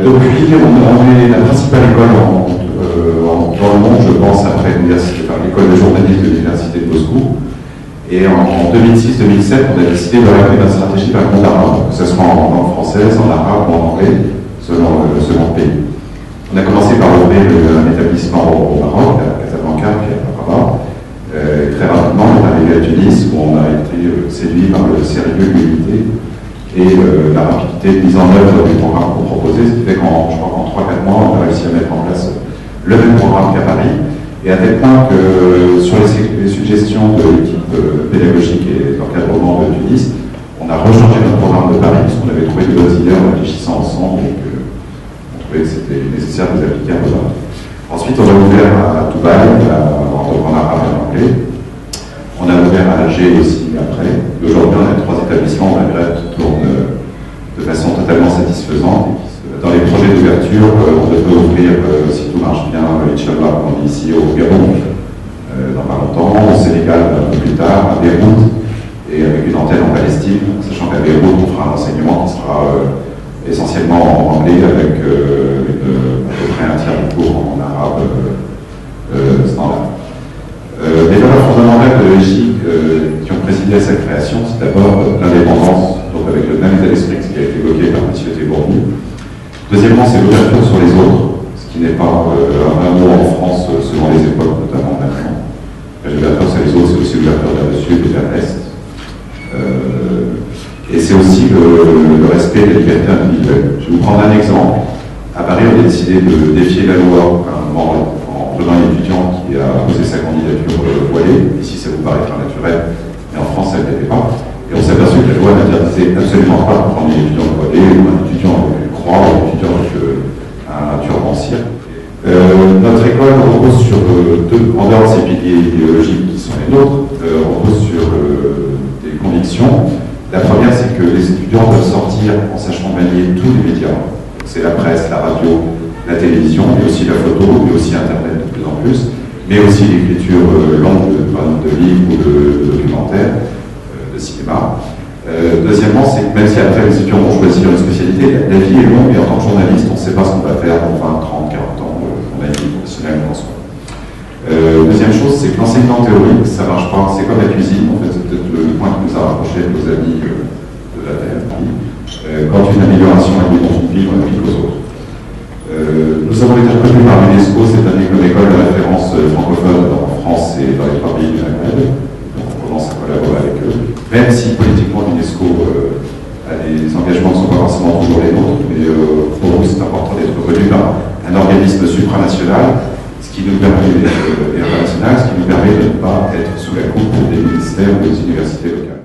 Depuis, on est la principale école dans le monde, je pense, après l'école de journalisme de l'Université de Moscou. Et en 2006-2007, on a décidé de réaliser notre stratégie vers le monde arabe, que ce soit en langue française, en arabe ou en anglais, selon le pays. On a commencé par ouvrir un établissement au Maroc, à Casablanca, puis à Rabat. Très rapidement, on est arrivé à Tunis, où on a été séduit par le sérieux, l'unité et la rapidité de mise en œuvre des programmes qu'on proposait, ce qui fait qu'en 3-4 mois, on a réussi à mettre en place le même programme qu'à Paris, et à tel point que sur les suggestions de l'équipe pédagogique et d'encadrement de Tunis, on a rechangé notre programme de Paris, puisqu'on avait trouvé de bonnes idées en réfléchissant ensemble, et qu'on trouvait que c'était nécessaire de les appliquer à Rabat. Ensuite, on a ouvert à Dubaï, en arabe et en anglais. On a ouvert à Alger aussi après. Et aujourd'hui, on a 3 établissements, malgré tout tourne de façon totalement satisfaisante. Dans les projets d'ouverture, on devrait ouvrir, si tout marche bien, Inch'Allah, on est ici au Gabon, dans pas longtemps, au Sénégal un peu plus tard, à Beyrouth, et avec une antenne en Palestine, sachant qu'à Beyrouth, on fera un enseignement qui sera essentiellement en anglais, avec à peu près un tiers du cours en arabe standard. Les valeurs fondamentales de l'Égypte qui ont présidé à sa création, c'est d'abord l'indépendance, donc avec le même état d'esprit que ce qui a été évoqué par M. Thébourdi. Deuxièmement, c'est l'ouverture sur les autres, ce qui n'est pas un mot en France selon les époques, notamment maintenant. L'ouverture sur les autres, c'est aussi l'ouverture vers le sud et vers l'est. Et c'est aussi le respect des libertés individuelles. Je vais vous prendre un exemple. À Paris, on a décidé de défier la loi à un moment en prenant un étudiant qui a posé sa candidature voilée. Ici, ça vous paraît naturel, mais en France, ça ne l'était pas. Et on s'est aperçu que la loi n'interdisait absolument pas de prendre un étudiant voilé ou un étudiant avec une croix ou un étudiant avec un turban cire. Notre école repose sur en dehors de ces piliers idéologiques qui sont les nôtres, repose sur des convictions. La première, c'est que les étudiants doivent sortir en sachant manier tous les médias. C'est la presse, la radio, la télévision, mais aussi la photo, mais aussi Internet de plus en plus, mais aussi l'écriture longue de livres ou de documentaires, de cinéma. Deuxièmement, c'est que même si après les étudiants vont choisir une spécialité, la vie est longue et en tant que journaliste, on ne sait pas ce qu'on va faire dans 20, 30, 40 ans, on a une vie professionnelle en soi. Deuxième chose, c'est que l'enseignement théorique, ça ne marche pas, c'est comme la cuisine, en fait, c'est peut-être le point qui nous a rapprochés de nos amis de la Terre. Quand une amélioration est dans une ville, on l'applique aux autres. Nous avons été reconnus par l'UNESCO cette année comme école de référence francophone en France et dans les 3 pays du Maghreb. Donc on commence à collaborer avec eux, même si politiquement l'UNESCO a des engagements qui ne sont pas forcément toujours les nôtres, mais pour nous c'est important d'être reconnu par un organisme supranational, ce qui nous permet d'être international, ce qui nous permet de ne pas être sous la coupe des ministères ou des universités locales.